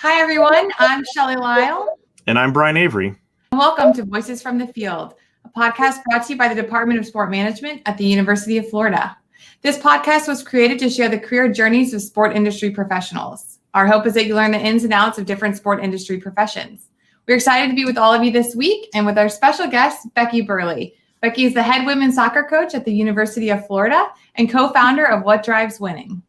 Hi, everyone. I'm Shelley, Lyle. And I'm Brian Avery. Welcome to Voices from the Field, a podcast brought to you by the Department of Sport Management at the University of Florida. This podcast was created to share the career journeys of sport industry professionals. Our hope is that you learn the ins and outs of different sport industry professions. We're excited to be with all of you this week and with our special guest, Becky Burleigh. Becky is the head women's soccer coach at the University of Florida and co-founder of What Drives Winning.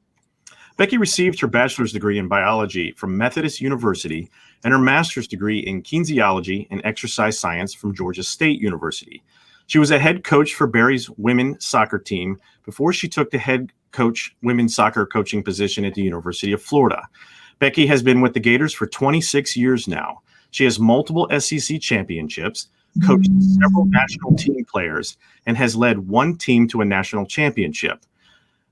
Becky received her bachelor's degree in biology from Methodist University and her master's degree in Kinesiology and Exercise Science from Georgia State University. She was a head coach for Barry's women's soccer team before she took the head coach women's soccer coaching position at the University of Florida. Becky has been with the Gators for 26 years now. She has multiple SEC championships, coached several national team players, and has led one team to a national championship.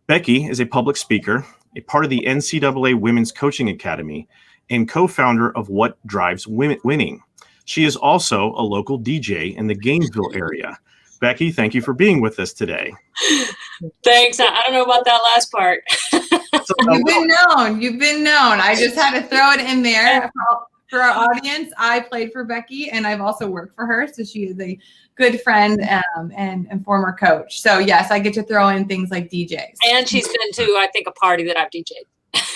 Becky is a public speaker, a part of the NCAA Women's Coaching Academy, and co-founder of What Drives Winning. She is also a local DJ in the Gainesville area. Becky, thank you for being with us today. Thanks. I don't know about that last part. You've been known. You've been known. I just had to throw it in there for our audience. I played for Becky, and I've also worked for her, so she is a good friend and former coach. So yes, I get to throw in things like DJs. And she's been to, I think, a party that I've DJ'd.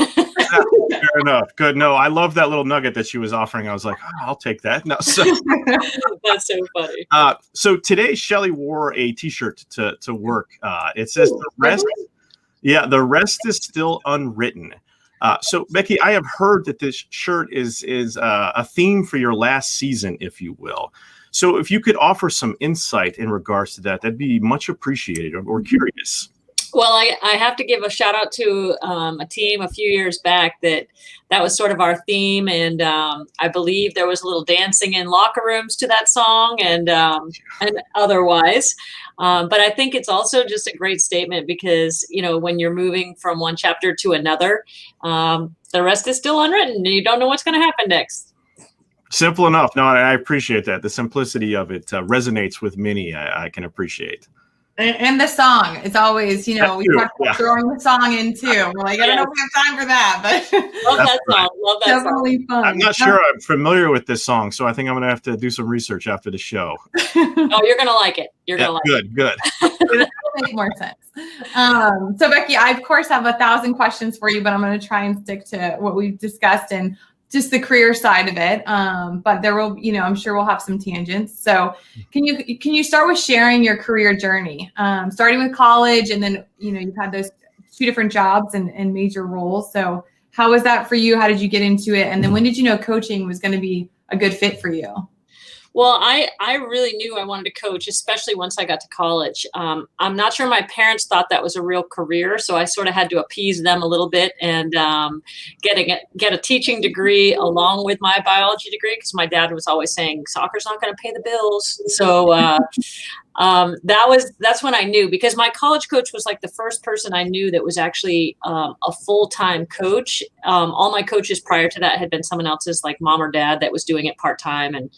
Fair enough. Good. No, I love that little nugget that she was offering. I was like, I'll take that. No, so that's so funny. So today, Shelley wore a T-shirt to work. It says the rest. Yeah, the rest is still unwritten. So Becky, I have heard that this shirt is a theme for your last season, if you will. So if you could offer some insight in regards to that, that'd be much appreciated or curious. Well, I have to give a shout out to a team a few years back that was sort of our theme. And I believe there was a little dancing in locker rooms to that song and otherwise. But I think it's also just a great statement because, you know, when you're moving from one chapter to another, the rest is still unwritten and you don't know what's going to happen next. Simple enough. No, I appreciate that. The simplicity of it resonates with many. I can appreciate. And the song, it's always, you know, we talk about throwing the song in too. We're like, I don't know if we have time for that, but love that song. Love that definitely song. Fun. I'm not sure I'm familiar with this song, so I think I'm going to have to do some research after the show. Oh, you're going to like it. You're going to like it. Good. It'll make more sense. So Becky, I of course have 1,000 questions for you, but I'm going to try and stick to what we've discussed and just the career side of it. But there will, you know, I'm sure we'll have some tangents. So can you start with sharing your career journey, starting with college and then, you know, you've had those 2 different jobs and major roles. So how was that for you? How did you get into it? And then when did you know coaching was going to be a good fit for you? Well, I really knew I wanted to coach, especially once I got to college. I'm not sure my parents thought that was a real career, so I sort of had to appease them a little bit and get a teaching degree along with my biology degree because my dad was always saying soccer's not going to pay the bills. So that's when I knew, because my college coach was like the first person I knew that was actually a full-time coach. All my coaches prior to that had been someone else's, like mom or dad, that was doing it part-time. And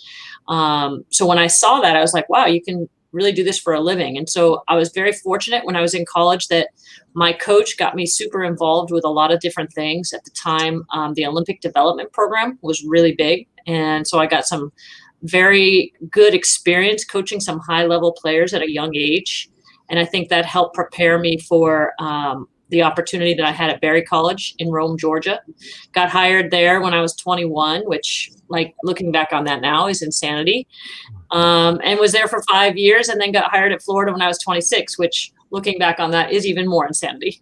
so when I saw that, I was like, wow, you can really do this for a living. And so I was very fortunate when I was in college that my coach got me super involved with a lot of different things. At the time, the Olympic development program was really big. And so I got some very good experience coaching some high-level players at a young age. And I think that helped prepare me for the opportunity that I had at Barry College in Rome, Georgia. Got hired there when I was 21, which, like, looking back on that now is insanity. And was there for 5 years and then got hired at Florida when I was 26, which, looking back on that, is even more insanity.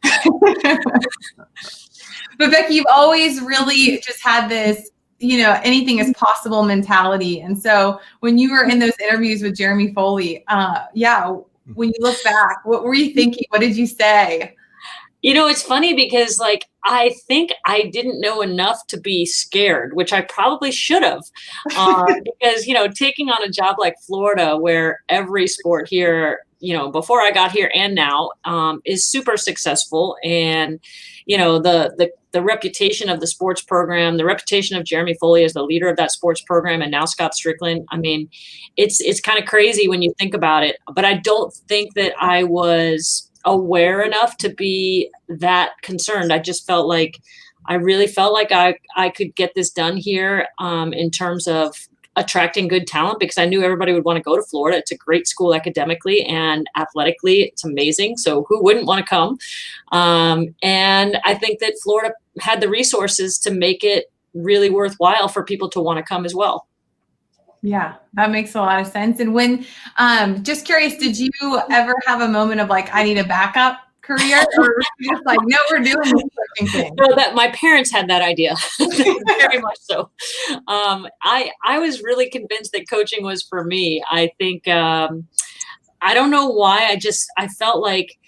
But Becky, you've always really just had this, you know, anything is possible mentality. And so when you were in those interviews with Jeremy Foley, when you look back, what were you thinking? What did you say? You know, it's funny because, like, I think I didn't know enough to be scared, which I probably should have. Because, you know, taking on a job like Florida, where every sport here, you know, before I got here and now, is super successful. And, you know, the reputation of the sports program, the reputation of Jeremy Foley as the leader of that sports program, and now Scott Strickland. I mean, it's kind of crazy when you think about it. But I don't think that I was aware enough to be that concerned. I just felt like I really felt like I could get this done here in terms of attracting good talent, because I knew everybody would want to go to Florida. It's a great school academically and athletically. It's amazing. So who wouldn't want to come? And I think that Florida had the resources to make it really worthwhile for people to want to come as well. Yeah, that makes a lot of sense. And when, just curious, did you ever have a moment of like, I need a backup career, or were you just like, no, we're doing this coaching thing? No, that my parents had that idea, very much so. I was really convinced that coaching was for me. I think I don't know why. I felt like,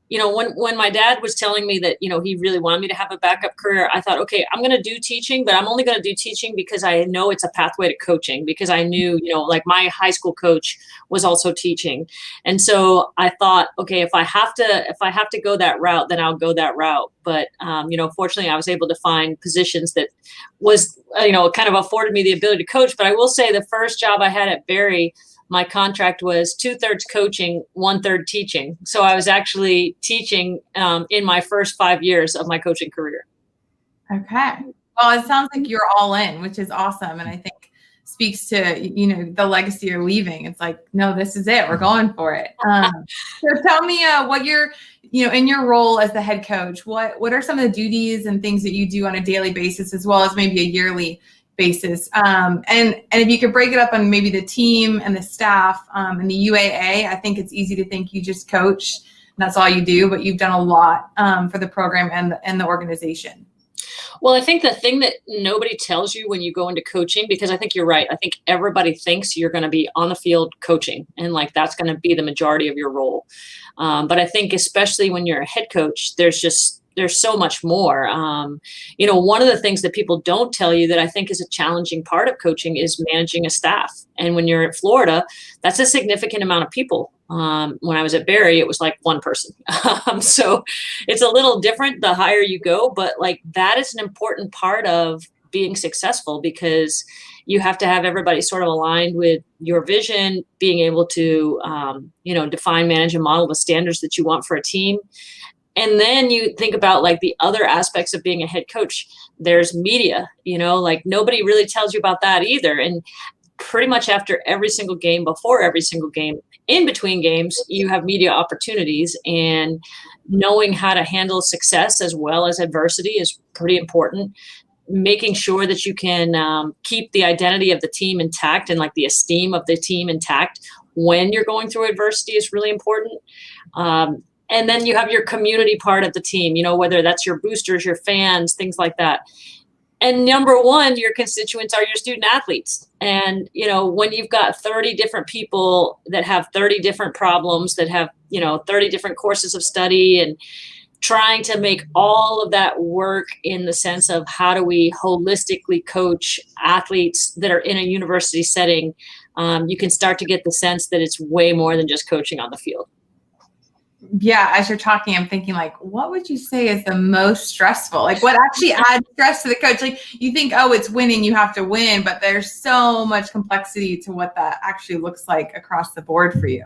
you know, when my dad was telling me that, you know, he really wanted me to have a backup career, I thought, okay, I'm going to do teaching, but I'm only going to do teaching because I know it's a pathway to coaching, because I knew, you know, like my high school coach was also teaching. And so I thought, okay, if I have to go that route, then I'll go that route. But, you know, fortunately I was able to find positions that was, you know, kind of afforded me the ability to coach. But I will say the first job I had at Barry, my contract was 2/3 coaching, 1/3 teaching. So I was actually teaching in my first 5 years of my coaching career. Okay. Well, it sounds like you're all in, which is awesome. And I think speaks to, you know, the legacy you're leaving. It's like, no, this is it. We're going for it. So tell me what you're, you know, in your role as the head coach, what are some of the duties and things that you do on a daily basis, as well as maybe a yearly basis? And if you could break it up on maybe the team and the staff and the UAA, I think it's easy to think you just coach and that's all you do, but you've done a lot for the program and the organization. Well, I think the thing that nobody tells you when you go into coaching, because I think you're right. I think everybody thinks you're going to be on the field coaching, and like that's going to be the majority of your role. But I think especially when you're a head coach, there's so much more. You know, one of the things that people don't tell you that I think is a challenging part of coaching is managing a staff. And when you're at Florida, that's a significant amount of people. When I was at Barry, it was like one person. So it's a little different the higher you go, but like that is an important part of being successful, because you have to have everybody sort of aligned with your vision, being able to, you know, define, manage, and model the standards that you want for a team. And then you think about like the other aspects of being a head coach. There's media, you know, like nobody really tells you about that either. And pretty much after every single game, before every single game, in between games, you have media opportunities, and knowing how to handle success as well as adversity is pretty important. Making sure that you can keep the identity of the team intact and like the esteem of the team intact when you're going through adversity is really important. And then you have your community part of the team, you know, whether that's your boosters, your fans, things like that. And number one, your constituents are your student athletes. And, you know, when you've got 30 different people that have 30 different problems, that have, you know, 30 different courses of study, and trying to make all of that work in the sense of how do we holistically coach athletes that are in a university setting, you can start to get the sense that it's way more than just coaching on the field. Yeah, as you're talking, I'm thinking like, what would you say is the most stressful? Like what actually adds stress to the coach? Like you think, oh, it's winning, you have to win, but there's so much complexity to what that actually looks like across the board for you.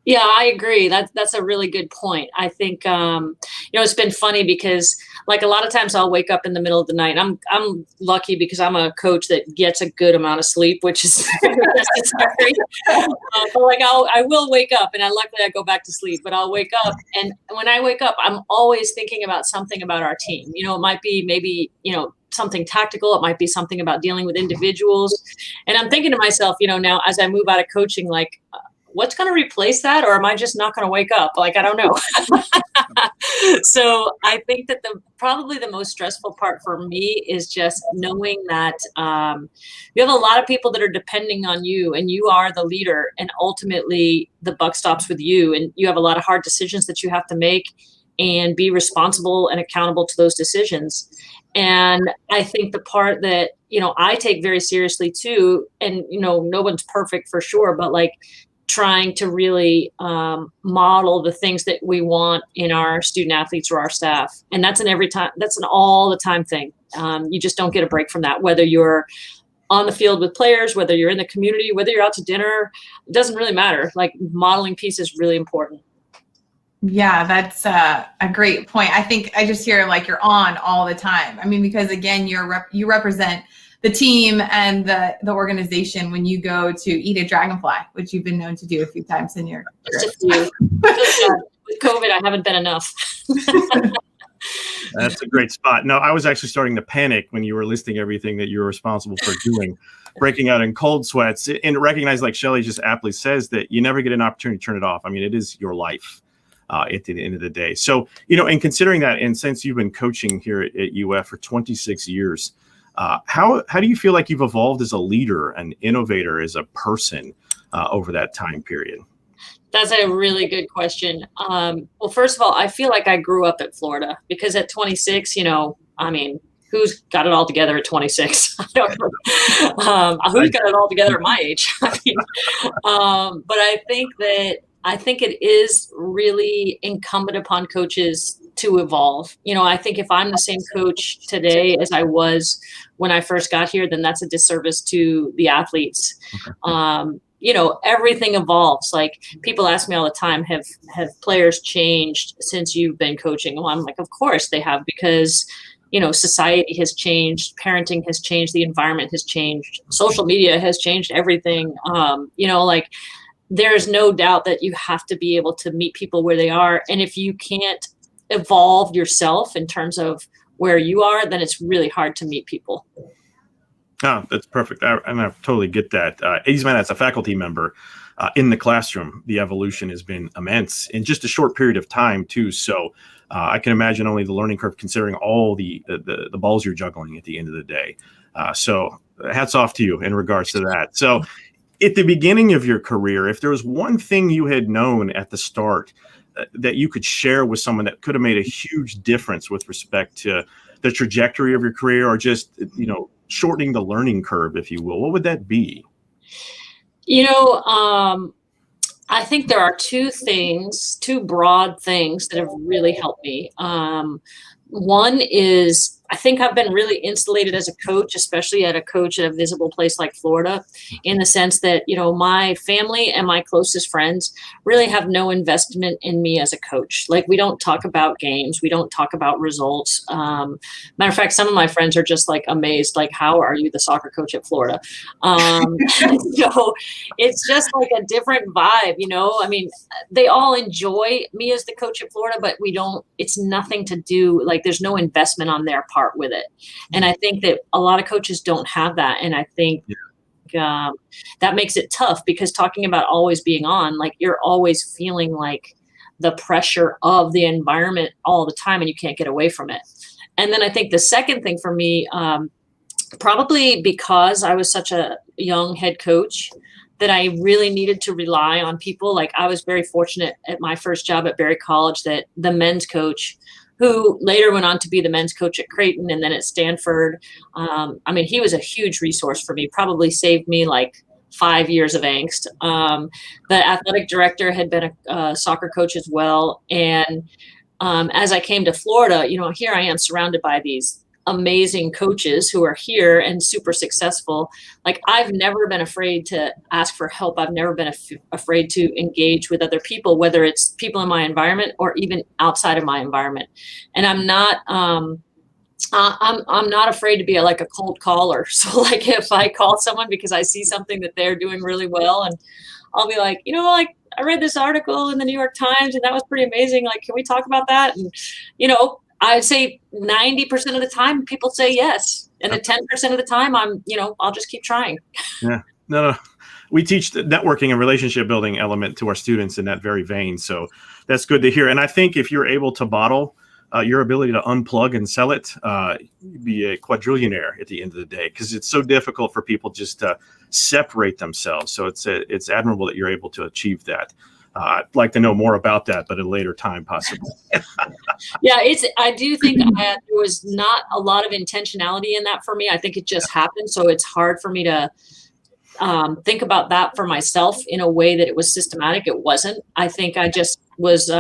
Yeah, I agree. That's a really good point. I think, you know, it's been funny because like a lot of times I'll wake up in the middle of the night. I'm lucky because I'm a coach that gets a good amount of sleep, which is necessary. But like I will wake up, and luckily I go back to sleep, but I'll wake up, and when I wake up, I'm always thinking about something about our team. You know, it might be maybe, you know, something tactical. It might be something about dealing with individuals. And I'm thinking to myself, you know, now as I move out of coaching, like, what's going to replace that? Or am I just not going to wake up? Like, I don't know. So I think that probably the most stressful part for me is just knowing that you have a lot of people that are depending on you, and you are the leader, and ultimately the buck stops with you, and you have a lot of hard decisions that you have to make and be responsible and accountable to those decisions. And I think the part that, you know, I take very seriously too, and, you know, no one's perfect for sure, but like, trying to really model the things that we want in our student athletes or our staff. And that's an all the time thing. You just don't get a break from that, whether you're on the field with players, whether you're in the community, whether you're out to dinner, it doesn't really matter. Like modeling piece is really important. Yeah, that's a great point. I think I just hear like you're on all the time. I mean, because again, you represent the team and the organization when you go to eat a dragonfly, which you've been known to do a few times in your Just a few. With COVID, I haven't been enough. That's a great spot. No, I was actually starting to panic when you were listing everything that you were responsible for doing, breaking out in cold sweats, and recognize, like Shelley just aptly says, that you never get an opportunity to turn it off. I mean, it is your life at the end of the day. So, and considering that, and since you've been coaching here at UF for 26 years, how do you feel like you've evolved as a leader, an innovator, as a person over that time period? That's a really good question. Well, first of all, I feel like I grew up at Florida because at 26, I mean, who's got it all together at 26? I don't know. Who's got it all together at my age? I mean, but I think it is really incumbent upon coaches to evolve. I think if I'm the same coach today as I was when I first got here, then that's a disservice to the athletes. Everything evolves. Like people ask me all the time, have players changed since you've been coaching? Well, I'm like, of course they have, because, society has changed, parenting has changed, the environment has changed, social media has changed everything. There's no doubt that you have to be able to meet people where they are. And if you can't evolve yourself in terms of where you are, then it's really hard to meet people. Oh, that's perfect. I totally get that. Even as a faculty member in the classroom, the evolution has been immense in just a short period of time, too. So I can imagine only the learning curve, considering all the balls you're juggling at the end of the day. So hats off to you in regards to that. So at the beginning of your career, if there was one thing you had known at the start that you could share with someone that could have made a huge difference with respect to the trajectory of your career, or just, shortening the learning curve, if you will, what would that be? I think there are two broad things that have really helped me. One is, I think I've been really insulated as a coach, especially at a visible place like Florida, in the sense that, my family and my closest friends really have no investment in me as a coach. Like, we don't talk about games. We don't talk about results. Matter of fact, some of my friends are just like amazed, like, how are you the soccer coach at Florida? So it's just like a different vibe, I mean, they all enjoy me as the coach at Florida, but it's nothing to do, like, there's no investment on their part with it. And I think that a lot of coaches don't have that. And I think that makes it tough, because talking about always being on, like, you're always feeling like the pressure of the environment all the time, and you can't get away from it. And then I think the second thing for me, probably because I was such a young head coach, that I really needed to rely on people. Like, I was very fortunate at my first job at Berry College that the men's coach, who later went on to be the men's coach at Creighton and then at Stanford. He was a huge resource for me, probably saved me like 5 years of angst. The athletic director had been a soccer coach as well. And as I came to Florida, here I am surrounded by these amazing coaches who are here and super successful. Like, I've never been afraid to ask for help. I've never been afraid to engage with other people, whether it's people in my environment or even outside of my environment. And I'm not afraid to be like a cold caller. So, like, if I call someone because I see something that they're doing really well, and I'll be like, I read this article in the New York Times and that was pretty amazing. Like, can we talk about that? And, I'd say 90% of the time people say yes. And the 10% of the time I'll just keep trying. Yeah, no. We teach the networking and relationship building element to our students in that very vein. So that's good to hear. And I think if you're able to bottle your ability to unplug and sell it, you'd be a quadrillionaire at the end of the day, because it's so difficult for people just to separate themselves. So it's admirable that you're able to achieve that. I'd like to know more about that, but at a later time, possibly. Yeah, I do think there was not a lot of intentionality in that for me. I think it just happened. So it's hard for me to think about that for myself in a way that it was systematic. It wasn't. I think I just was,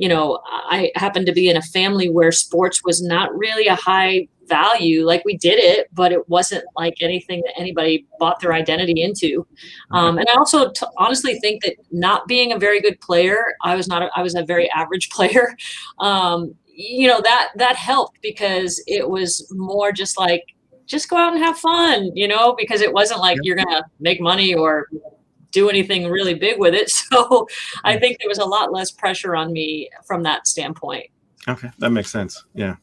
I happened to be in a family where sports was not really a high value. Like, we did it, but it wasn't like anything that anybody bought their identity into. And I also honestly think that not being a very good player, I was a very average player. That helped, because it was more just like, just go out and have fun, because it wasn't like you're going to make money or do anything really big with it. So I think there was a lot less pressure on me from that standpoint. Okay. That makes sense. Yeah.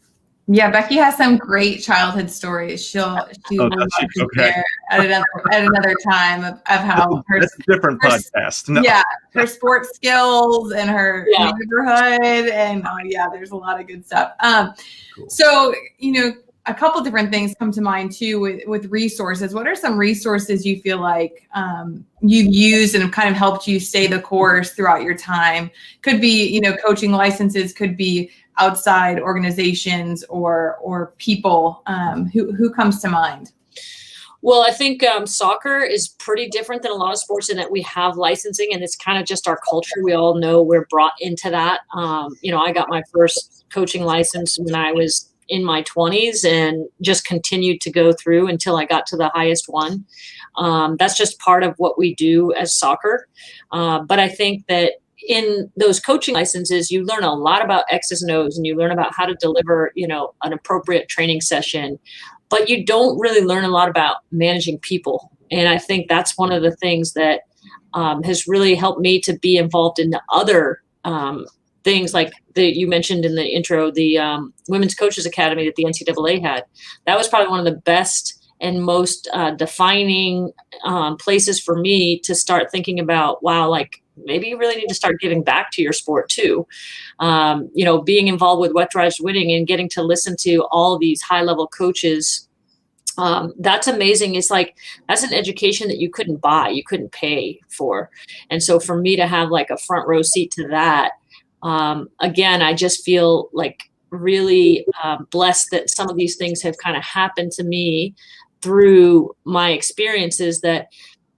Yeah, Becky has some great childhood stories. She will share at another time of how that's a different podcast. No. Yeah, her sports skills and her neighborhood, and there's a lot of good stuff. Cool. So a couple different things come to mind too with resources. What are some resources you feel like you've used and have kind of helped you stay the course throughout your time? Could be coaching licenses, could be outside organizations or people. Who comes to mind? Well, I think soccer is pretty different than a lot of sports in that we have licensing, and it's kind of just our culture. We all know we're brought into that. I got my first coaching license when I was in my 20s and just continued to go through until I got to the highest one. That's just part of what we do as soccer. But I think that in those coaching licenses, you learn a lot about X's and O's, and you learn about how to deliver, an appropriate training session, but you don't really learn a lot about managing people. And I think that's one of the things that has really helped me to be involved in the other things like you mentioned in the intro, the Women's Coaches Academy that the NCAA had. That was probably one of the best and most defining places for me to start thinking about, wow, like maybe you really need to start giving back to your sport too. Being involved with What Drives Winning and getting to listen to all these high-level coaches, that's amazing. It's like, that's an education that you couldn't buy, you couldn't pay for. And so for me to have like a front row seat to that, again, I just feel like really blessed that some of these things have kind of happened to me through my experiences, that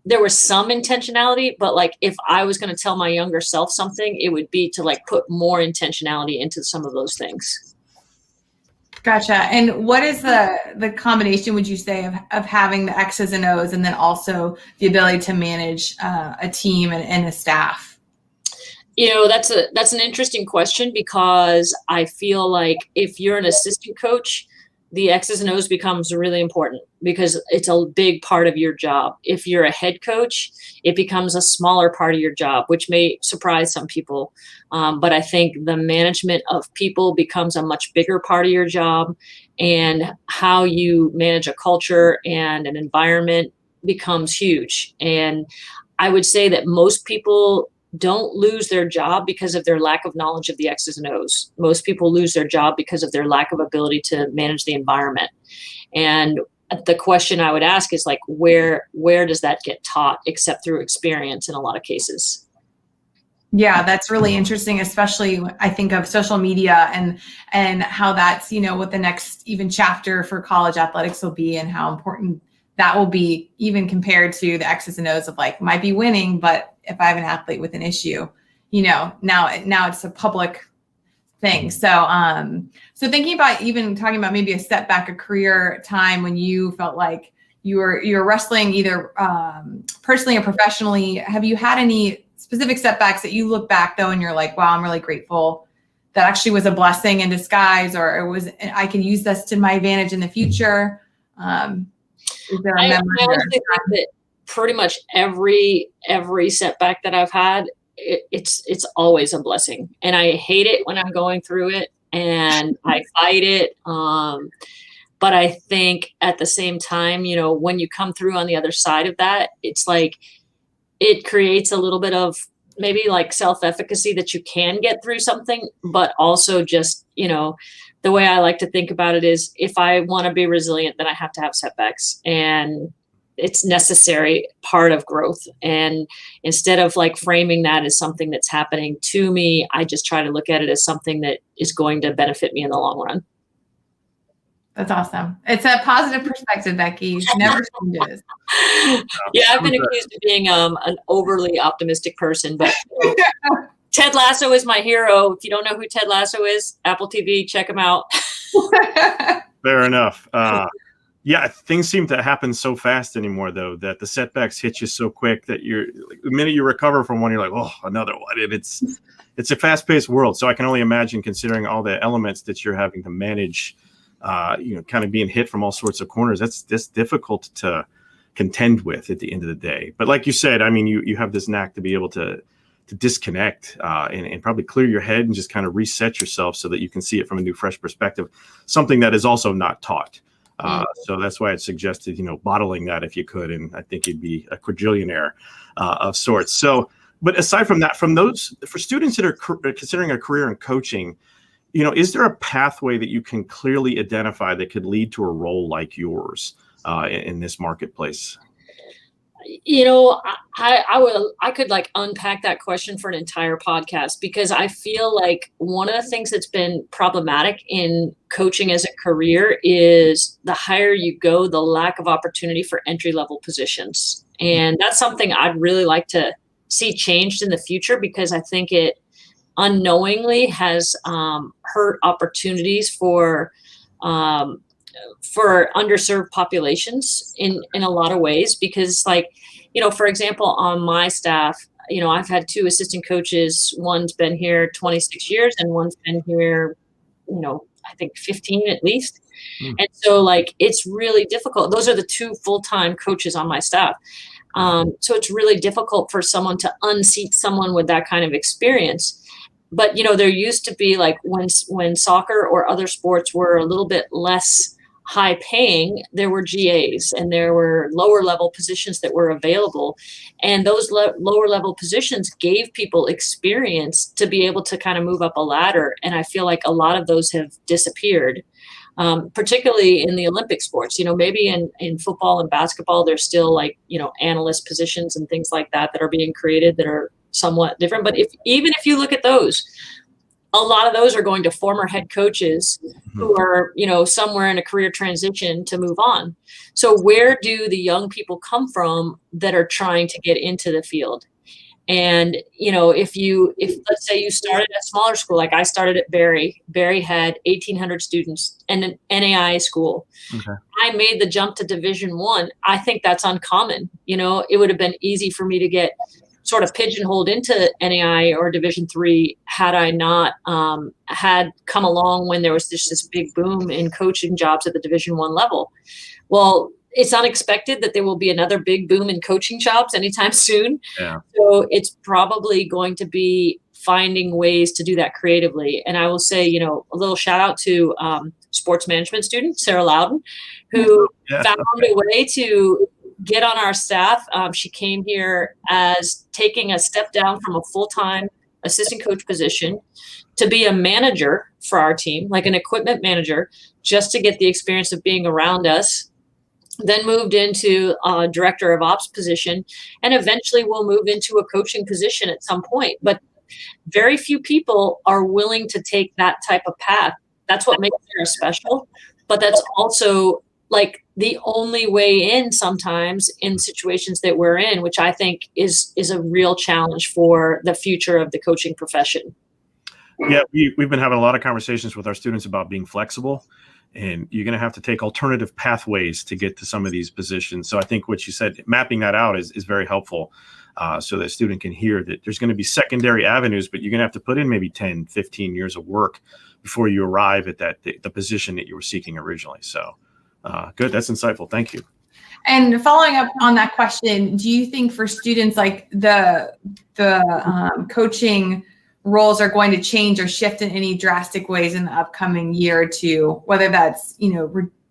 there was some intentionality, but like if I was going to tell my younger self something, it would be to like put more intentionality into some of those things. Gotcha. And what is the combination, would you say, of having the X's and O's and then also the ability to manage a team and a staff? That's an interesting question, because I feel like if you're an assistant coach, the X's and O's becomes really important because it's a big part of your job. If you're a head coach, it becomes a smaller part of your job, which may surprise some people. But I think the management of people becomes a much bigger part of your job, and how you manage a culture and an environment becomes huge. And I would say that most people don't lose their job because of their lack of knowledge of the X's and O's. Most people lose their job because of their lack of ability to manage the environment. And the question I would ask is like, where does that get taught except through experience in a lot of cases? Yeah, that's really interesting, especially I think of social media and how that's, what the next even chapter for college athletics will be, and how important that will be, even compared to the X's and O's of like, might be winning, but if I have an athlete with an issue, now it's a public thing. So, so thinking about even talking about maybe a setback, a career time when you felt like you were wrestling either personally or professionally, have you had any specific setbacks that you look back though and you're like, wow, I'm really grateful that actually was a blessing in disguise, or it was, I can use this to my advantage in the future? Is there a memory? I honestly think that pretty much every setback that I've had, it's always a blessing, and I hate it when I'm going through it, and I fight it. But I think at the same time, when you come through on the other side of that, it's like it creates a little bit of maybe like self-efficacy that you can get through something, but also just, the way I like to think about it is, if I want to be resilient, then I have to have setbacks, and it's necessary part of growth. And instead of like framing that as something that's happening to me, I just try to look at it as something that is going to benefit me in the long run. That's awesome. It's a positive perspective, Becky. Never changes. Yeah, I've been accused of being an overly optimistic person, but Ted Lasso is my hero. If you don't know who Ted Lasso is, Apple TV, check him out. Fair enough. Yeah, things seem to happen so fast anymore, though, that the setbacks hit you so quick that the minute you recover from one, you're like, oh, another one. And it's a fast-paced world. So I can only imagine, considering all the elements that you're having to manage, kind of being hit from all sorts of corners. That's difficult to contend with at the end of the day. But like you said, I mean, you have this knack to be able to disconnect and probably clear your head and just kind of reset yourself so that you can see it from a new, fresh perspective, something that is also not taught. So that's why I suggested, bottling that if you could, and I think you'd be a quadrillionaire of sorts. So, but aside from that, for students that are considering a career in coaching, is there a pathway that you can clearly identify that could lead to a role like yours in this marketplace? I could unpack that question for an entire podcast, because I feel like one of the things that's been problematic in coaching as a career is the higher you go, the lack of opportunity for entry-level positions. And that's something I'd really like to see changed in the future, because I think it unknowingly has hurt opportunities for underserved populations in a lot of ways. Because for example, on my staff, I've had 2 assistant coaches. One's been here 26 years and one's been here, I think 15 at least. And so it's really difficult. Those are the 2 full-time coaches on my staff. So it's really difficult for someone to unseat someone with that kind of experience. But, there used to be when soccer or other sports were a little bit less high paying, there were GAs and there were lower level positions that were available. And those lower level positions gave people experience to be able to kind of move up a ladder. And I feel like a lot of those have disappeared, particularly in the Olympic sports. Maybe in football and basketball, there's still analyst positions and things like that are being created that are somewhat different. But even if you look at those, a lot of those are going to former head coaches who are, somewhere in a career transition to move on. So where do the young people come from that are trying to get into the field? And, if let's say you started at a smaller school, like I started at Barry had 1,800 students and an NAIA school. Okay. I made the jump to Division I. I think that's uncommon. It would have been easy for me to get sort of pigeonholed into NAIA or Division III had I not had come along when there was this big boom in coaching jobs at the Division I level. Well, it's unexpected that there will be another big boom in coaching jobs anytime soon. Yeah. So it's probably going to be finding ways to do that creatively. And I will say, a little shout out to sports management student, Sarah Loudon, who found a way to get on our staff. She came here as taking a step down from a full-time assistant coach position to be a manager for our team, like an equipment manager, just to get the experience of being around us. Then moved into a director of ops position, and eventually will move into a coaching position at some point. But very few people are willing to take that type of path. That's what makes her special, but that's also the only way in sometimes in situations that we're in, which I think is a real challenge for the future of the coaching profession. Yeah, we've been having a lot of conversations with our students about being flexible, and you're going to have to take alternative pathways to get to some of these positions. So I think what you said, mapping that out is very helpful, so that a student can hear that there's going to be secondary avenues, but you're going to have to put in maybe 10, 15 years of work before you arrive at the position that you were seeking originally. So good. That's insightful. Thank you. And following up on that question, do you think for students the coaching roles are going to change or shift in any drastic ways in the upcoming year or two, whether that's,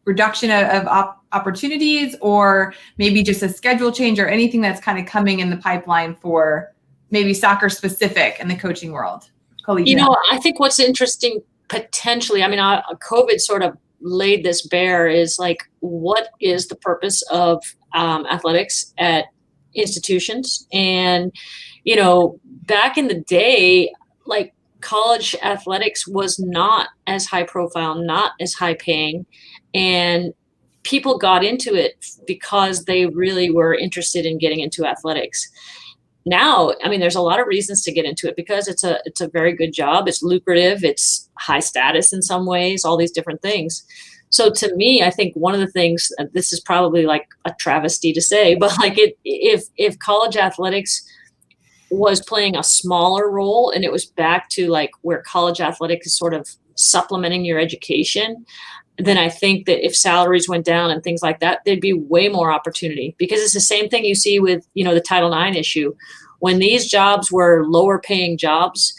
reduction of opportunities or maybe just a schedule change or anything that's kind of coming in the pipeline for maybe soccer specific in the coaching world? I think what's interesting potentially, COVID sort of laid this bare, is what is the purpose of athletics at institutions? And back in the day, college athletics was not as high profile, not as high paying, and people got into it because they really were interested in getting into athletics. now, I mean, there's a lot of reasons to get into it because it's a very good job. It's lucrative. It's high status in some ways, all these different things. So to me, I think one of the things, this is probably like a travesty to say, but like if college athletics was playing a smaller role and it was back to like where college athletics is sort of supplementing your education, then I think that if salaries went down and things like that, there'd be way more opportunity, because it's the same thing you see with, the Title IX issue. When these jobs were lower paying jobs,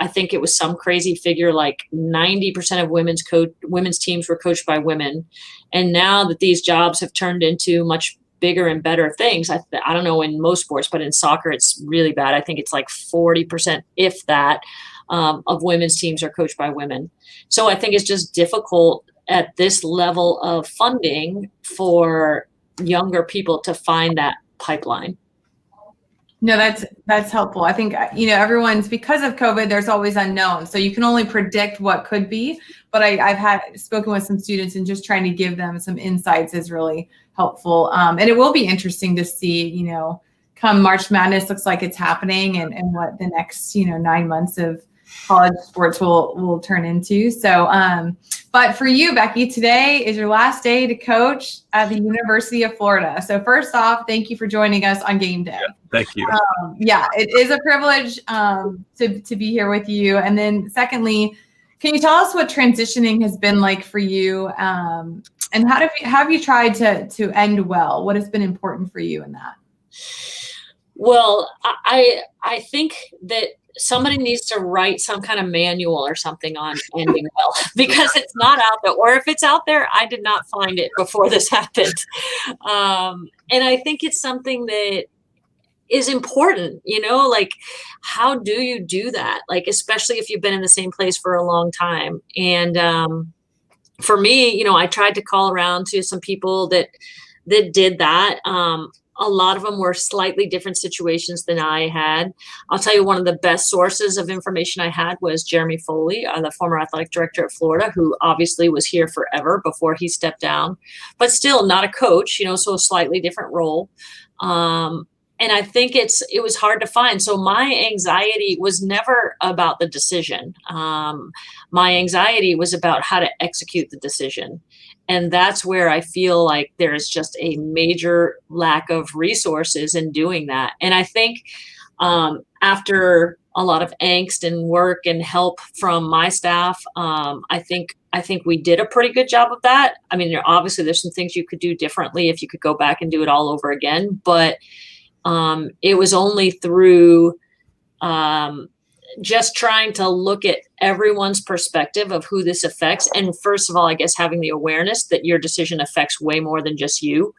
I think it was some crazy figure, like 90% of women's teams were coached by women. And now that these jobs have turned into much bigger and better things, I don't know in most sports, but in soccer, it's really bad. I think it's like 40%, if that, of women's teams are coached by women. So I think it's just difficult at this level of funding for younger people to find that pipeline. No, that's helpful. I think, everyone's, because of COVID, there's always unknowns. So you can only predict what could be, but I've spoken with some students, and just trying to give them some insights is really helpful. And it will be interesting to see, come March Madness, looks like it's happening, and what the next, 9 months of college sports will turn into. So, but for you, Becky, today is your last day to coach at the University of Florida. So first off, thank you for joining us on game day. Yeah, thank you. It is a privilege to be here with you. And then secondly, can you tell us what transitioning has been like for you? And how have you tried to end well? What has been important for you in that? Well, I think that somebody needs to write some kind of manual or something on ending well, because it's not out there. Or if it's out there, I did not find it before this happened. And I think it's something that is important, like, how do you do that? Like, especially if you've been in the same place for a long time. And for me, I tried to call around to some people that did that. A lot of them were slightly different situations than I had. I'll tell you, one of the best sources of information I had was Jeremy Foley, the former athletic director at Florida, who obviously was here forever before he stepped down, but still not a coach, so a slightly different role. And I think it was hard to find. So my anxiety was never about the decision. My anxiety was about how to execute the decision. And that's where I feel like there is just a major lack of resources in doing that. And I think after a lot of angst and work and help from my staff, I think we did a pretty good job of that. I mean, obviously there's some things you could do differently if you could go back and do it all over again. But it was only through just trying to look at everyone's perspective of who this affects. And first of all, I guess having the awareness that your decision affects way more than just you,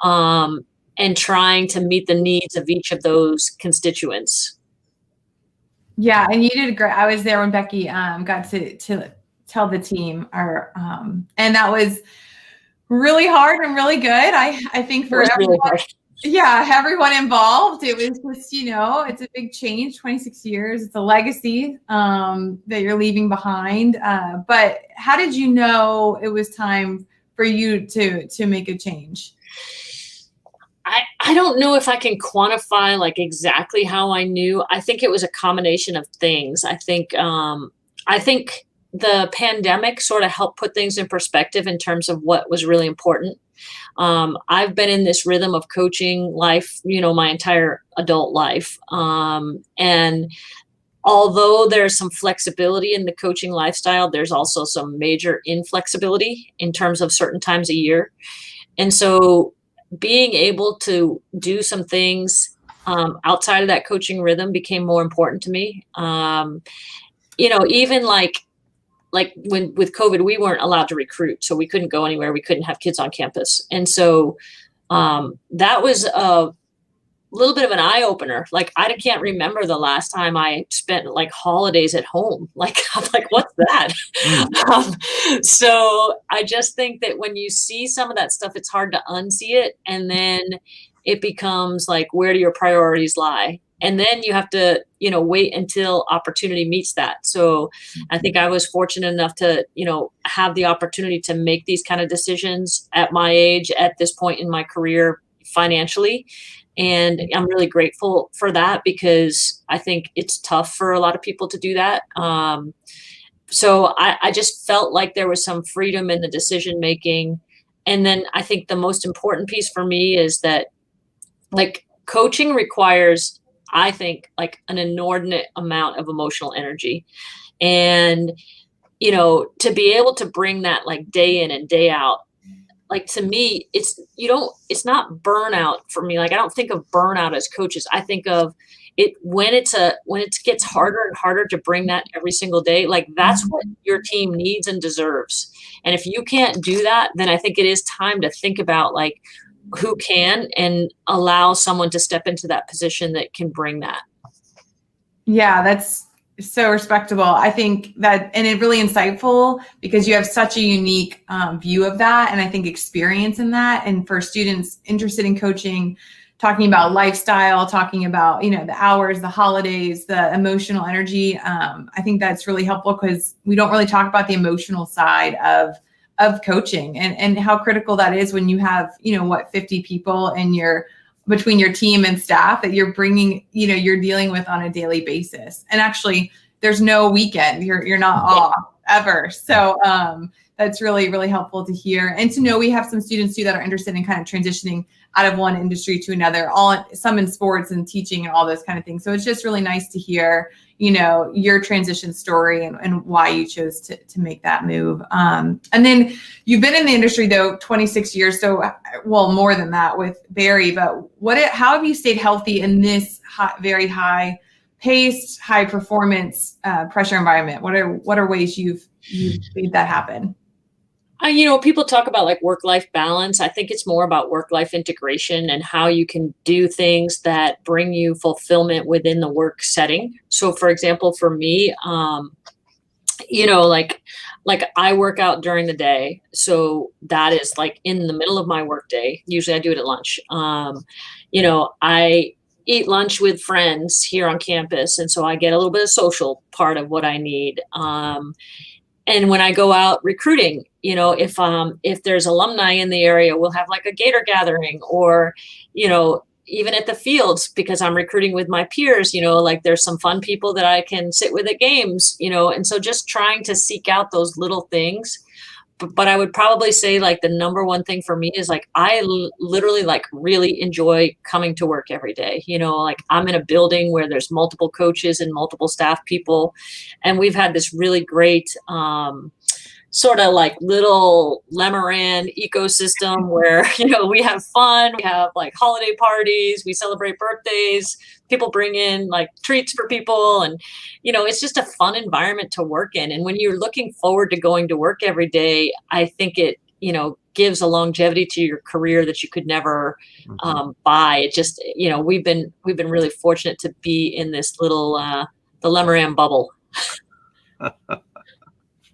and trying to meet the needs of each of those constituents. Yeah, and you did great. I was there when Becky got to tell the team, and that was really hard and really good. I think for everyone. Really hard. Yeah, everyone involved. It was just, it's a big change, 26 years. It's a legacy that you're leaving behind. But how did you know it was time for you to make a change? I don't know if I can quantify like exactly how I knew. I think it was a combination of things. I think the pandemic sort of helped put things in perspective in terms of what was really important. I've been in this rhythm of coaching life, my entire adult life. And although there's some flexibility in the coaching lifestyle, there's also some major inflexibility in terms of certain times a year. And so being able to do some things outside of that coaching rhythm became more important to me. Even like when with COVID, we weren't allowed to recruit, so we couldn't go anywhere. We couldn't have kids on campus. And so that was a little bit of an eye opener. Like, I can't remember the last time I spent like holidays at home. Like, I'm like, what's that? So I just think that when you see some of that stuff, it's hard to unsee it. And then it becomes like, where do your priorities lie? And then you have to, wait until opportunity meets that. So I think I was fortunate enough to, have the opportunity to make these kind of decisions at my age, at this point in my career, financially. And I'm really grateful for that, because I think it's tough for a lot of people to do that. So I just felt like there was some freedom in the decision making. And then I think the most important piece for me is that, like, coaching requires, I think, like an inordinate amount of emotional energy. And, you know, to be able to bring that like day in and day out, like, to me, it's not burnout for me. Like, I don't think of burnout as coaches. I think of it when it gets harder and harder to bring that every single day. Like, that's what your team needs and deserves. And if you can't do that, then I think it is time to think about like who can, and allow someone to step into that position that can bring that. Yeah, that's so respectable. I think that, and it's really insightful, because you have such a unique view of that, and I think experience in that. And for students interested in coaching, talking about lifestyle, talking about, you know, the hours, the holidays, the emotional energy, I think that's really helpful, because we don't really talk about the emotional side of coaching, and how critical that is when you have, you know, 50 people and between your team and staff that you're bringing, you know, you're dealing with on a daily basis. And actually there's no weekend, you're not off ever. So that's really, really helpful to hear, and to know we have some students too that are interested in kind of transitioning out of one industry to another, some in sports and teaching and all those kind of things. So it's just really nice to hear, you know, your transition story and why you chose to make that move. And then you've been in the industry though 26 years, so well, more than that with Barry. But how have you stayed healthy in this very high paced, high performance pressure environment? What are ways you've made that happen? You know, people talk about like work-life balance. I think it's more about work-life integration and how you can do things that bring you fulfillment within the work setting. So for example, for me, you know, like I work out during the day. So that is like in the middle of my work day. Usually I do it at lunch. You know, I eat lunch with friends here on campus. And so I get a little bit of social part of what I need. And when I go out recruiting, you know, if there's alumni in the area, we'll have like a Gator gathering, or, you know, even at the fields, because I'm recruiting with my peers, you know, like there's some fun people that I can sit with at games, you know, and so just trying to seek out those little things. But I would probably say like the number one thing for me is like, I literally like really enjoy coming to work every day. You know, like I'm in a building where there's multiple coaches and multiple staff people. And we've had this really great, sort of like little Lemoran ecosystem where, you know, we have fun, we have like holiday parties, we celebrate birthdays, people bring in like treats for people. And, you know, it's just a fun environment to work in. And when you're looking forward to going to work every day, I think it, you know, gives a longevity to your career that you could never buy. It just, you know, we've been really fortunate to be in this little, the Lemoran bubble.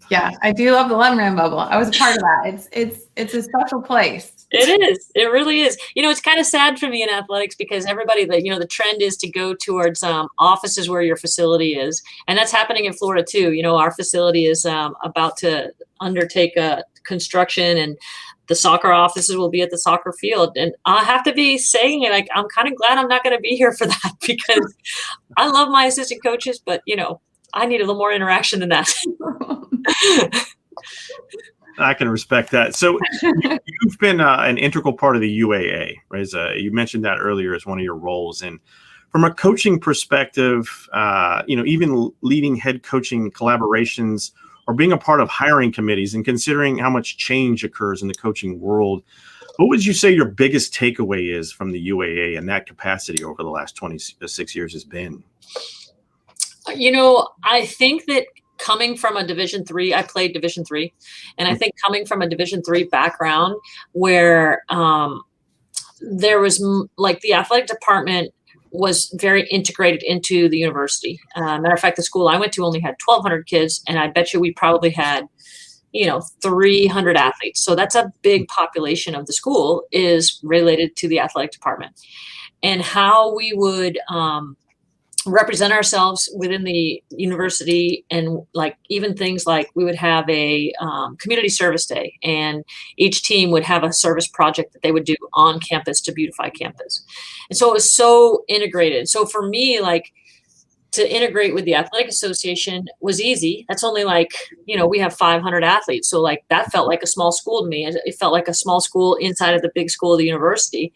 Yeah, I do love the Lemoran bubble. I was a part of that. It's a special place. It is. It really is. You know, it's kind of sad for me in athletics, because everybody that, you know, the trend is to go towards offices where your facility is. And that's happening in Florida too. You know, our facility is about to undertake a construction, and the soccer offices will be at the soccer field. And I have to be saying it, like, I'm kind of glad I'm not going to be here for that, because I love my assistant coaches, but, you know, I need a little more interaction than that. I can respect that. So you've been an integral part of the UAA, right? You mentioned that earlier as one of your roles. And from a coaching perspective, you know, even leading head coaching collaborations or being a part of hiring committees, and considering how much change occurs in the coaching world, what would you say your biggest takeaway is from the UAA and that capacity over the last 26 years has been? You know, I think that coming from a Division III, I played Division III, and I think coming from a Division III background where there was like the athletic department was very integrated into the university. Matter of fact, the school I went to only had 1,200 kids, and I bet you we probably had, you know, 300 athletes. So that's a big population of the school is related to the athletic department. And how we would represent ourselves within the university, and like even things like we would have a community service day, and each team would have a service project that they would do on campus to beautify campus. And so it was so integrated. So for me, like, to integrate with the athletic association was easy. That's only like, we have 500 athletes. So like that felt like a small school to me. It felt like a small school inside of the big school of the university.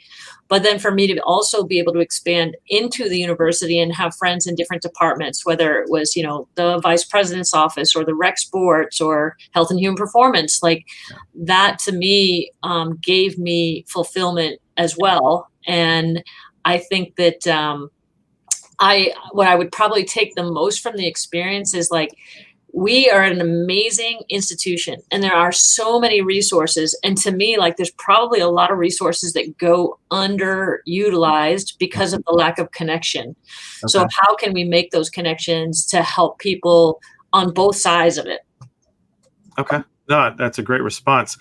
But then for me to also be able to expand into the university and have friends in different departments, whether it was, the vice president's office or the rec sports or health and human performance, like that to me gave me fulfillment as well. And I think that what I would probably take the most from the experience is like, we are an amazing institution and there are so many resources. And to me, like, there's probably a lot of resources that go underutilized because of the lack of connection. Okay. So how can we make those connections to help people on both sides of it? Okay. No, that's a great response.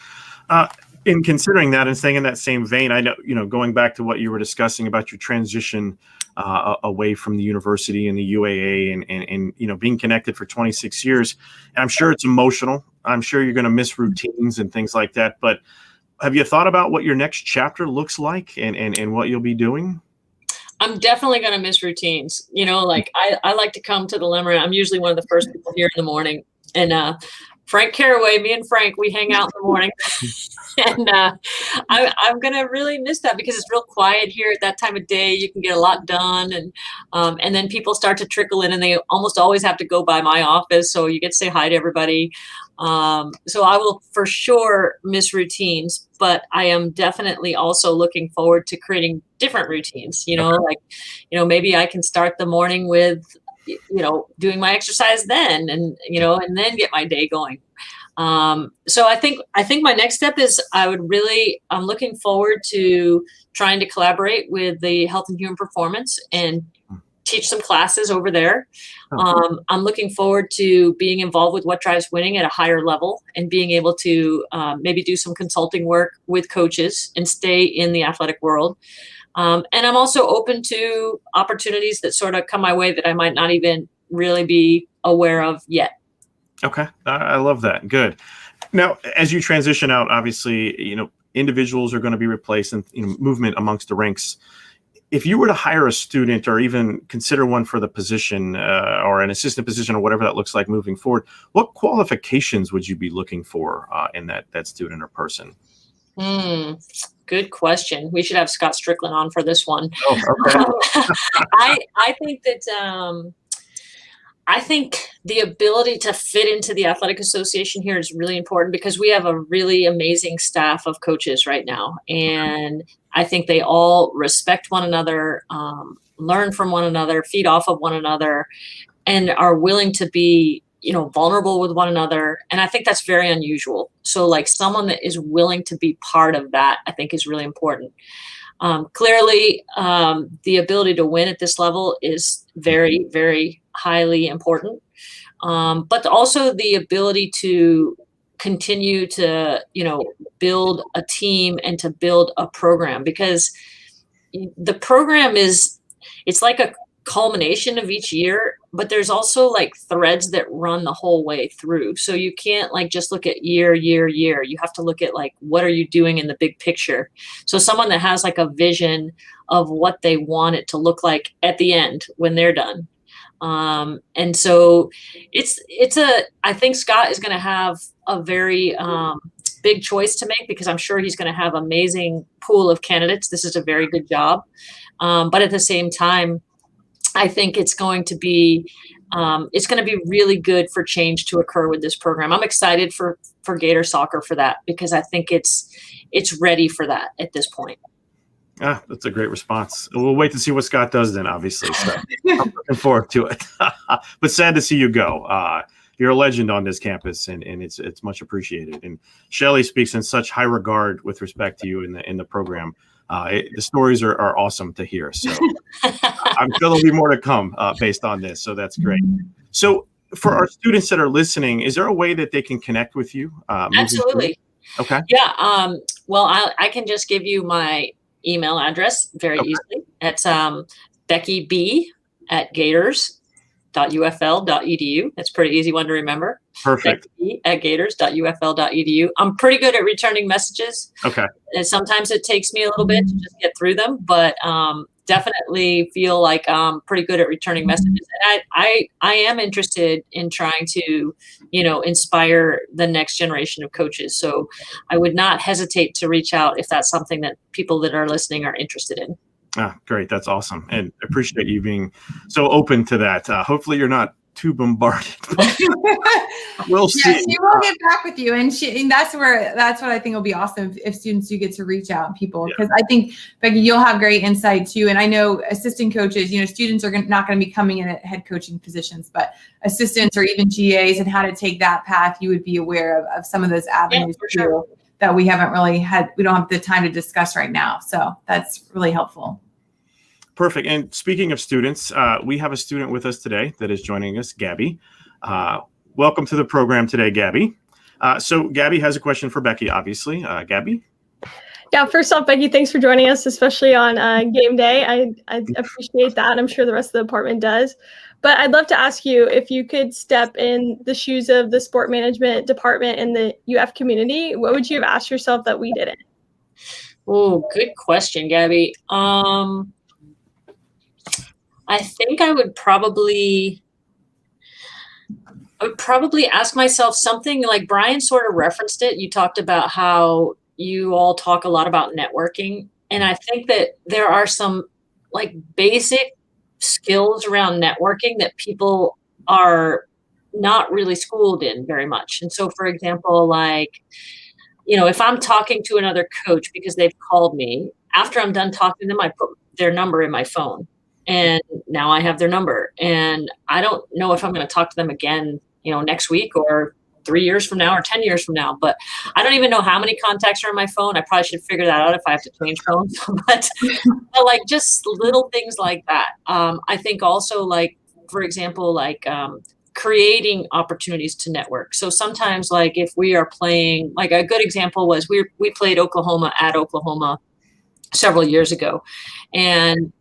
In considering that and staying in that same vein, I know, going back to what you were discussing about your transition away from the university and the UAA and being connected for 26 years. And I'm sure it's emotional. I'm sure you're going to miss routines and things like that. But have you thought about what your next chapter looks like and what you'll be doing? I'm definitely going to miss routines. Like I like to come to the Limerick. I'm usually one of the first people here in the morning. And Frank Caraway, me and Frank, we hang out in the morning. And I'm going to really miss that because it's real quiet here at that time of day. You can get a lot done. And then people start to trickle in and they almost always have to go by my office. So you get to say hi to everybody. So I will for sure miss routines, but I am definitely also looking forward to creating different routines, maybe I can start the morning with, doing my exercise then, and then get my day going. So I think my next step is I'm looking forward to trying to collaborate with the Health and Human Performance and teach some classes over there. I'm looking forward to being involved with What Drives Winning at a higher level and being able to maybe do some consulting work with coaches and stay in the athletic world. And I'm also open to opportunities that sort of come my way that I might not even really be aware of yet. Okay. I love that. Good. Now, as you transition out, obviously, individuals are going to be replaced and movement amongst the ranks. If you were to hire a student or even consider one for the position or an assistant position or whatever that looks like moving forward, what qualifications would you be looking for in that student or person? Good question. We should have Scott Strickland on for this one. Oh, okay. I think that I think the ability to fit into the athletic association here is really important because we have a really amazing staff of coaches right now. And I think they all respect one another, learn from one another, feed off of one another, and are willing to be, vulnerable with one another. And I think that's very unusual. So like someone that is willing to be part of that, I think is really important. Clearly, the ability to win at this level is very, very highly important. But also the ability to continue to, build a team and to build a program, because the program it's like a culmination of each year, but there's also like threads that run the whole way through. So you can't like just look at year. You have to look at like, what are you doing in the big picture? So someone that has like a vision of what they want it to look like at the end when they're done. And so I think Scott is going to have a very big choice to make, because I'm sure he's going to have amazing pool of candidates. This is a very good job. But at the same time, I think it's going to be really good for change to occur with this program. I'm excited for Gator soccer for that, because I think it's ready for that at this point. That's a great response. We'll wait to see what Scott does then, obviously. So I'm looking forward to it. But sad to see you go. You're a legend on this campus, and it's much appreciated. And Shelley speaks in such high regard with respect to you in the program. The stories are awesome to hear. So I'm sure there'll be more to come based on this. So that's great. So for our students that are listening, is there a way that they can connect with you? Absolutely. Okay. Yeah. Well, I can just give you my email address very easily. It's Becky B at gators.ufl.edu. That's a pretty easy one to remember. Perfect. Becky at gators.ufl.edu. I'm pretty good at returning messages. Okay. And sometimes it takes me a little bit to just get through them, but definitely feel like I'm pretty good at returning messages. And I am interested in trying to, inspire the next generation of coaches. So I would not hesitate to reach out if that's something that people that are listening are interested in. Great. That's awesome. And I appreciate you being so open to that. Hopefully you're not too bombarded. We'll see. Yeah, she will get back with you. And that's what I think will be awesome if students do get to reach out people. Because I think, Becky, you'll have great insight too. And I know assistant coaches, students are not going to be coming in at head coaching positions, but assistants or even GAs and how to take that path, you would be aware of some of those avenues too, that we haven't really we don't have the time to discuss right now. So that's really helpful. Perfect. And speaking of students, we have a student with us today that is joining us, Gabby. Welcome to the program today, Gabby. So Gabby has a question for Becky, obviously. Gabby? Yeah, first off, Becky, thanks for joining us, especially on game day. I appreciate that. I'm sure the rest of the department does. But I'd love to ask you if you could step in the shoes of the sport management department in the UF community, what would you have asked yourself that we didn't? Oh, good question, Gabby. I think I would probably ask myself something like Brian sort of referenced it. You talked about how you all talk a lot about networking. And I think that there are some like basic skills around networking that people are not really schooled in very much. And so, for example, if I'm talking to another coach because they've called me, after I'm done talking to them, I put their number in my phone. And now I have their number. And I don't know if I'm going to talk to them again, next week or 3 years from now or 10 years from now. But I don't even know how many contacts are on my phone. I probably should figure that out if I have to change phones. but like just little things like that. I think also for example, creating opportunities to network. So sometimes if we are playing, a good example was we played Oklahoma at Oklahoma several years ago. And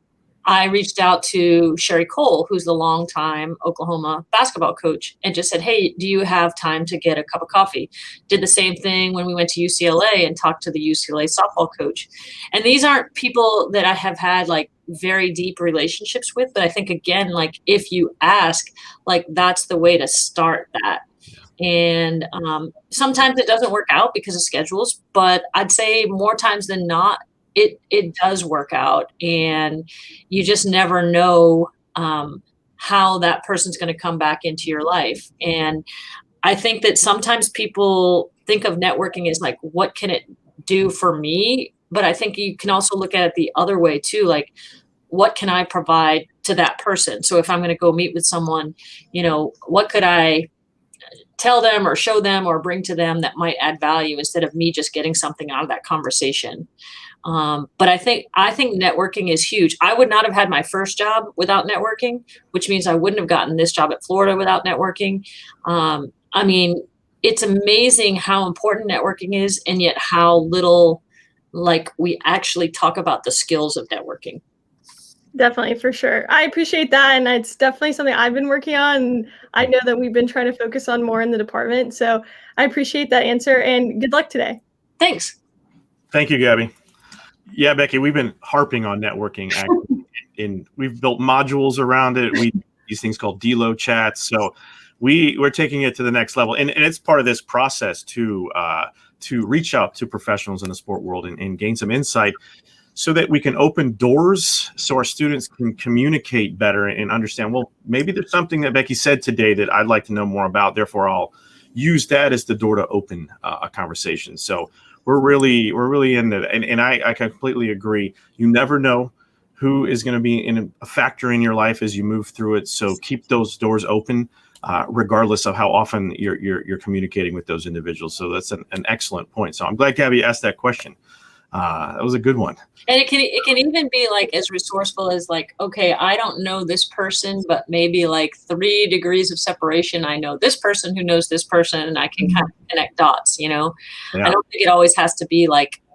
I reached out to Shelley, who's the longtime Oklahoma basketball coach, and just said, hey, do you have time to get a cup of coffee? Did the same thing when we went to UCLA and talked to the UCLA softball coach. And these aren't people that I have had very deep relationships with, but I think, again, if you ask, that's the way to start that. And sometimes it doesn't work out because of schedules, but I'd say more times than not, it does work out, and you just never know how that person's going to come back into your life. And I think that sometimes people think of networking as what can it do for me? But I think you can also look at it the other way too. What can I provide to that person? So if I'm going to go meet with someone, what could I tell them or show them or bring to them that might add value instead of me just getting something out of that conversation? But I think networking is huge. I would not have had my first job without networking, which means I wouldn't have gotten this job at Florida without networking. It's amazing how important networking is, and yet how little we actually talk about the skills of networking. Definitely, for sure. I appreciate that. And it's definitely something I've been working on. And I know that we've been trying to focus on more in the department. So I appreciate that answer, and good luck today. Thanks. Thank you, Gabby. Yeah, Becky, we've been harping on networking. We've built modules around it. We these things called DLO chats. So we're taking it to the next level. And it's part of this process to reach out to professionals in the sport world and gain some insight so that we can open doors so our students can communicate better and understand, well, maybe there's something that Becky said today that I'd like to know more about. Therefore, I'll use that as the door to open a conversation. So we're really into that. And I completely agree. You never know who is going to be a factor in your life as you move through it. So keep those doors open, regardless of how often you're communicating with those individuals. So that's an excellent point. So I'm glad Gabby asked that question. That was a good one. And it can even be as resourceful as okay, I don't know this person, but maybe 3 degrees of separation. I know this person who knows this person, and I can kind of connect dots, Yeah. I don't think it always has to be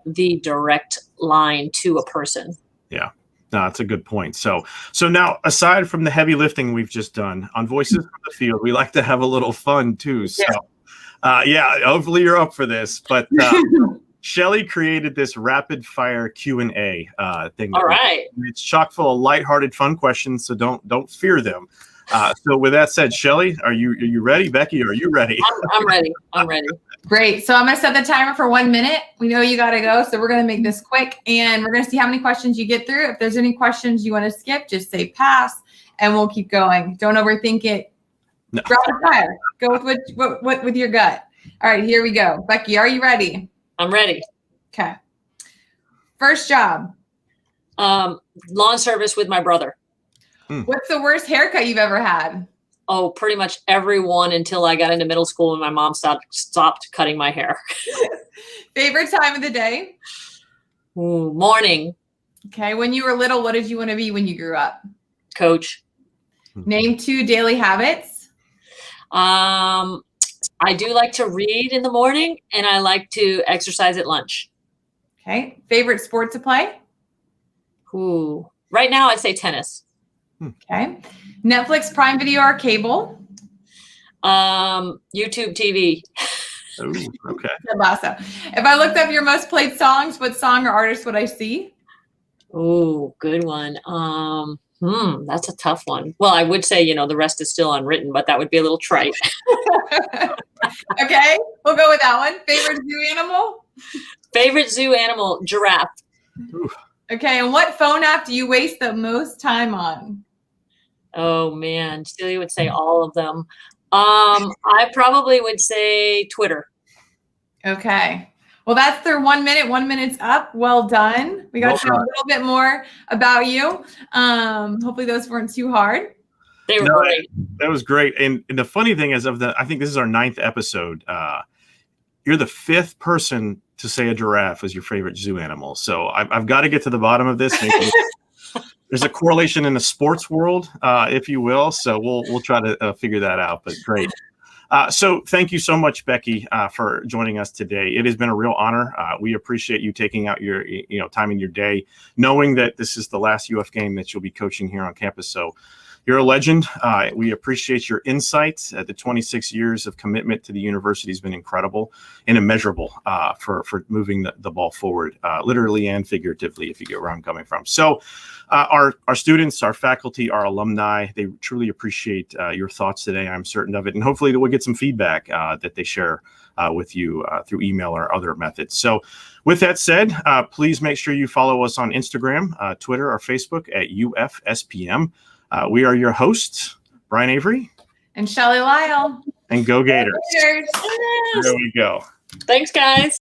the direct line to a person. Yeah. No, that's a good point. So now, aside from the heavy lifting we've just done on Voices from the Field, we like to have a little fun too. So, hopefully you're up for this. But Shelley created this rapid fire Q&A thing. All right. It's chock full of lighthearted, fun questions. So don't fear them. So with that said, Shelley, are you ready? Becky, are you ready? I'm ready. I'm ready. Great. So I'm going to set the timer for 1 minute. We know you got to go, so we're going to make this quick, and we're going to see how many questions you get through. If there's any questions you want to skip, just say pass, and we'll keep going. Don't overthink it. No. Drop the fire. Go with what with your gut. All right, here we go. Becky, are you ready? I'm ready. Okay. First job. Lawn service with my brother. What's the worst haircut you've ever had? Oh, pretty much everyone until I got into middle school and my mom stopped cutting my hair. Favorite time of the day? Ooh, morning. Okay. When you were little, what did you want to be when you grew up? Coach. Name 2 daily habits. I do like to read in the morning and I like to exercise at lunch. Okay. Favorite sport to play? Ooh. Right now I'd say tennis. Okay. Netflix, Prime Video, or cable? YouTube TV. Ooh, okay. If I looked up your most played songs, what song or artist would I see? Ooh, good one. That's a tough one. Well, I would say, the rest is still unwritten, but that would be a little trite. Okay, we'll go with that one. Favorite zoo animal? Favorite zoo animal, giraffe. Ooh. Okay, and what phone app do you waste the most time on? Oh man, Celia would say all of them. I probably would say Twitter. Okay. Well, that's their 1 minute. 1 minute's up. Well done. We got to know a little bit more about you. Hopefully those weren't too hard. They were great. That was great. And the funny thing is, I think this is our 9th episode. You're the 5th person to say a giraffe is your favorite zoo animal. So I've got to get to the bottom of this. There's a correlation in the sports world, if you will. So we'll try to figure that out. But great. So thank you so much, Becky, for joining us today. It has been a real honor. We appreciate you taking out your time in your day, knowing that this is the last UF game that you'll be coaching here on campus. So you're a legend. We appreciate your insights. The 26 years of commitment to the university has been incredible and immeasurable for moving the ball forward, literally and figuratively, if you get where I'm coming from. So our students, our faculty, our alumni, they truly appreciate your thoughts today. I'm certain of it. And hopefully we'll get some feedback that they share with you through email or other methods. So with that said, please make sure you follow us on Instagram, Twitter, or Facebook at UFSPM. We are your hosts, Brian Avery and Shelley Lyle. And go Gators. Gators. There we go. Thanks, guys.